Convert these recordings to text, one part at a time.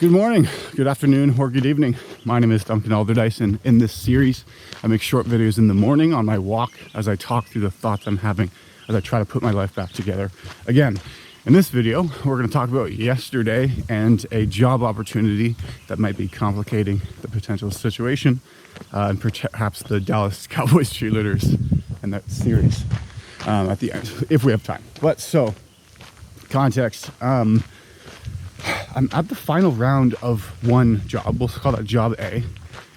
Good morning, good afternoon, or good evening. My name is Duncan Alderdice, and in this series, I make short videos in the morning on my walk as I talk through the thoughts I'm having as I try to put my life back together. Again, in this video, we're going to talk about yesterday and a job opportunity that might be complicating the potential situation, and perhaps the Dallas Cowboys cheerleaders in that series at the end, if we have time. But so, context. I'm at the final round of one job. We'll call that job A.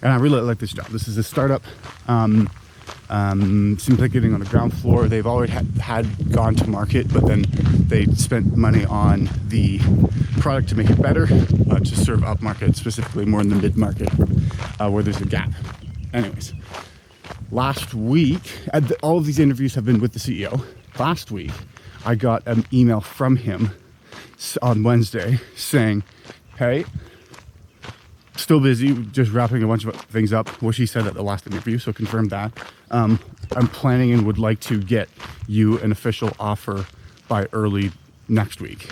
And I really like this job. This is a startup. Seems like getting on the ground floor. They've already had gone to market, but then they spent money on the product to make it better, to serve up market, specifically more in the mid-market, where there's a gap. Anyways, last week, all of these interviews have been with the CEO. Last week, I got an email from him on Wednesday saying, hey, still busy, just wrapping a bunch of things up, which he said at the last interview, so confirmed that. I'm planning and would like to get you an official offer by early next week.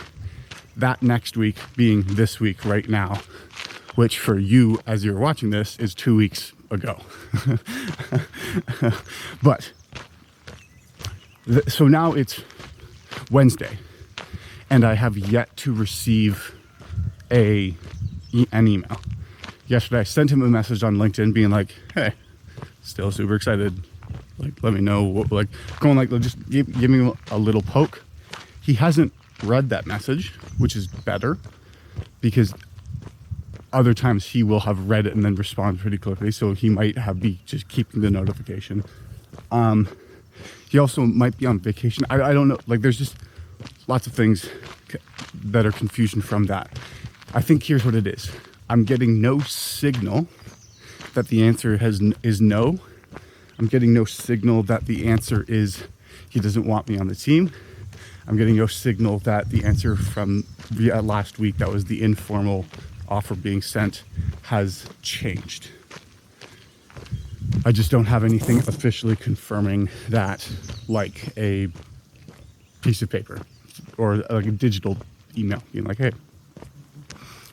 That next week being this week right now, which for you, as you're watching this, is 2 weeks ago. But, so now it's Wednesday. And I have yet to receive an email. Yesterday, I sent him a message on LinkedIn being like, hey, still super excited. Like, let me know what, like, going like, just give me a little poke. He hasn't read that message, which is better because other times he will have read it and then respond pretty quickly. So he might be just keeping the notification. He also might be on vacation. I don't know. Like, there's just lots of things that are confusion from that. I think here's what it is. I'm getting no signal that the answer is no. I'm getting no signal that the answer is he doesn't want me on the team. I'm getting no signal that the answer from last week, that was the informal offer being sent, has changed. I just don't have anything officially confirming that, like a piece of paper or like a digital email being like, hey,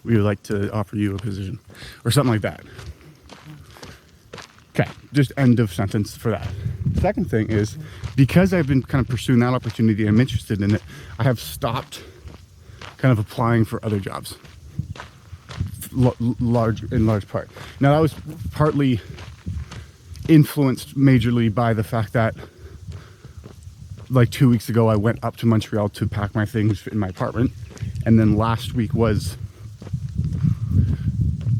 we would like to offer you a position or something like that. Okay, just end of sentence for that. The second thing is, because I've been kind of pursuing that opportunity, I'm interested in it, I have stopped kind of applying for other jobs, in large part. Now, that was partly influenced majorly by the fact that like 2 weeks ago, I went up to Montreal to pack my things in my apartment. And then last week was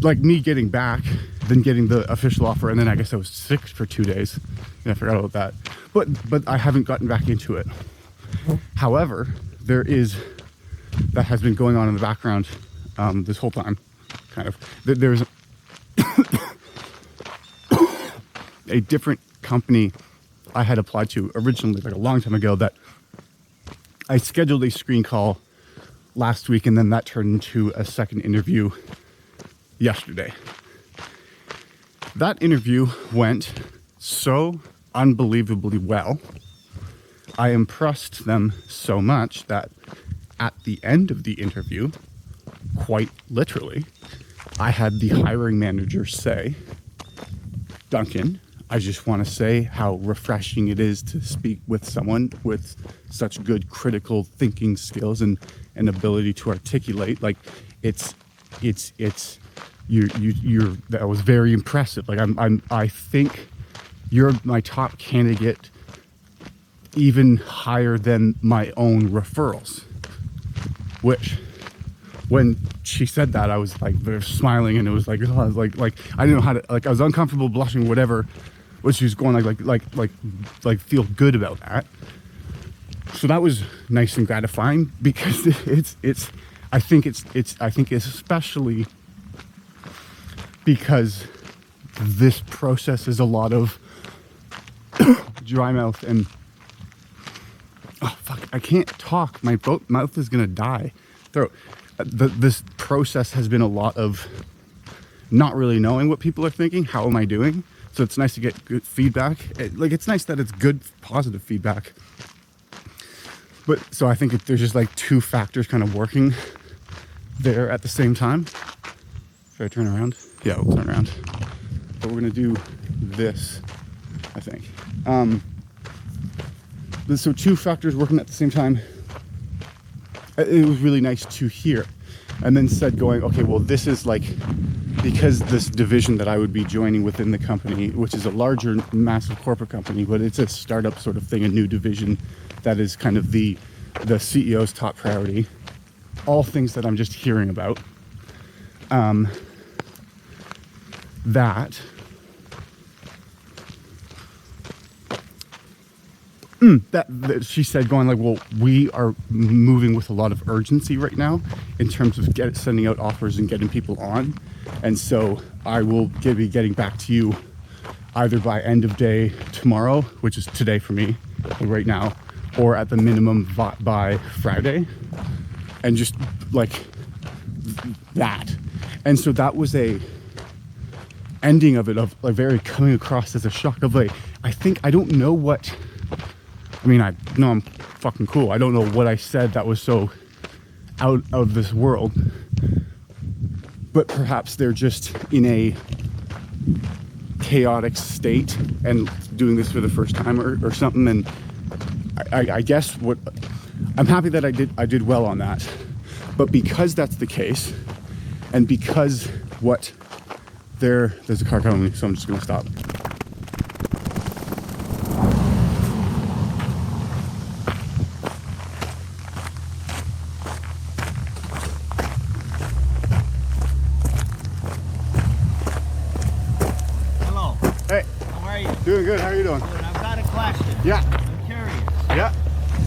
like me getting back, then getting the official offer. And then I guess I was sick for 2 days. And I forgot about that. But I haven't gotten back into it. However, that has been going on in the background this whole time, kind of. There's a different company I had applied to originally, like a long time ago, that I scheduled a screen call last week, and then that turned into a second interview yesterday. That interview went so unbelievably well. I impressed them so much that at the end of the interview, quite literally, I had the hiring manager say, Duncan, I just want to say how refreshing it is to speak with someone with such good critical thinking skills and ability to articulate. Like, you're that was very impressive. Like, I think you're my top candidate, even higher than my own referrals. Which, when she said that, I was like, they're smiling, and it was like, I was like I didn't know how to, like, I was uncomfortable, blushing, whatever. But she was going like feel good about that. So that was nice and gratifying, because I think it's especially because this process is a lot of dry mouth and I can't talk. My mouth is gonna die. This process has been a lot of not really knowing what people are thinking. How am I doing? So it's nice to get good feedback. It's nice that it's good, positive feedback. But so I think there's just like two factors kind of working there at the same time. Should I turn around? Yeah, we'll turn around. But we're gonna do this, I think. So 2 factors working at the same time. It was really nice to hear. And then said going, okay, well, this is like, because this division that I would be joining within the company, which is a larger, massive corporate company, but it's a startup sort of thing, a new division that is kind of the CEO's top priority. All things that I'm just hearing about. That she said going like, well, we are moving with a lot of urgency right now in terms of sending out offers and getting people on. And so I will be getting back to you either by end of day tomorrow, which is today for me right now, or at the minimum by Friday. And just like that. And so that was a ending of it, of like very coming across as a shock of like, I don't know what, I mean, I know I'm fucking cool. I don't know what I said that was so out of this world, but perhaps they're just in a chaotic state and doing this for the first time or something. And I guess what I'm happy that I did well on that, but because that's the case, and because what there's a car coming, so I'm just gonna stop. Doing good. How are you doing? Good. I've got a question. Yeah. I'm curious. Yeah.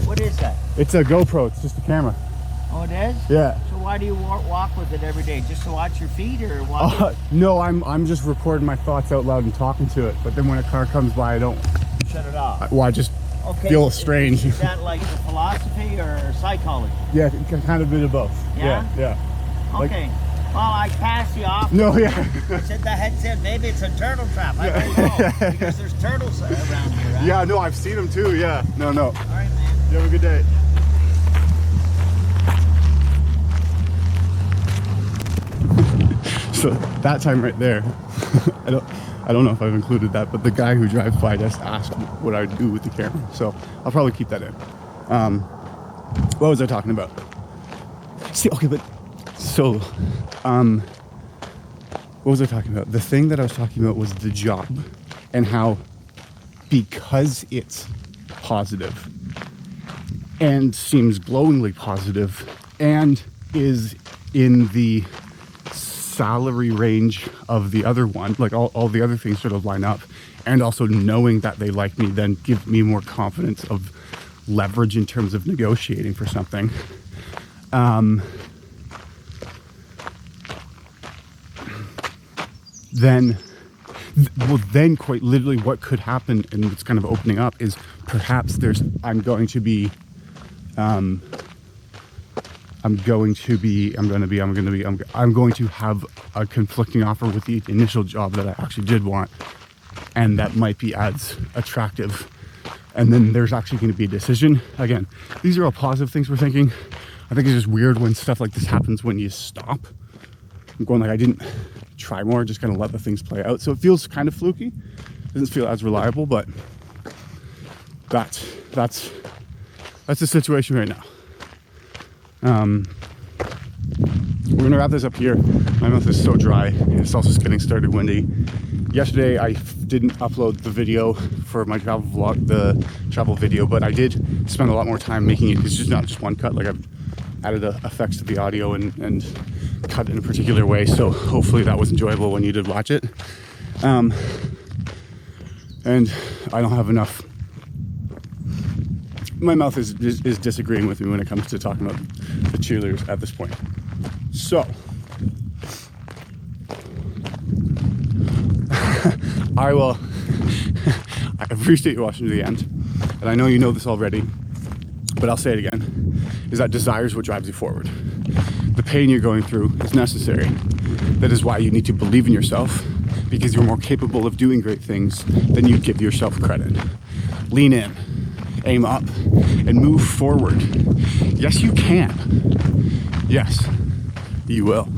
What is that? It's a GoPro. It's just a camera. Oh, it is? Yeah. So why do you walk with it every day? Just to watch your feet or what? No, I'm just recording my thoughts out loud and talking to it. But then when a car comes by, I don't shut it off. I just feel strange. Is that like the philosophy or psychology? Yeah, kind of a bit of both. Yeah? Yeah. Okay. Well, I passed you off. No, yeah. I said the headset, maybe it's a turtle trap. I don't know. Because there's turtles around here, right? Yeah, no, I've seen them too, yeah. No. All right, man. You have a good day. So that time right there, I don't know if I've included that, but the guy who drives by just asked what I'd do with the camera. So I'll probably keep that in. What was I talking about? See, okay, but so, what was I talking about? The thing that I was talking about was the job and how, because it's positive and seems glowingly positive and is in the salary range of the other one, like all the other things sort of line up, and also knowing that they like me then gives me more confidence of leverage in terms of negotiating for something. Then quite literally what could happen, and it's kind of opening up, is perhaps I'm going to have a conflicting offer with the initial job that I actually did want, and that might be as attractive. And then there's actually going to be a decision. Again, these are all positive things we're thinking. I think it's just weird when stuff like this happens when you stop. I'm going like, I didn't try more, just kind of let the things play out. So it feels kind of fluky. Doesn't feel as reliable, but that's the situation right now. We're gonna wrap this up here. My mouth is so dry, and it's also getting started windy. Yesterday I didn't upload the video for my travel vlog, the travel video, but I did spend a lot more time making it. It's just not just one cut. Like I've added effects to the audio and cut in a particular way, so hopefully that was enjoyable when you did watch it. And I don't have enough. My mouth is disagreeing with me when it comes to talking about the cheerleaders at this point. So I appreciate you watching to the end, and I know you know this already, but I'll say it again, is that desire is what drives you forward. The pain you're going through is necessary. That is why you need to believe in yourself, because you're more capable of doing great things than you give yourself credit. Lean in, aim up, and move forward. Yes, you can. Yes, you will.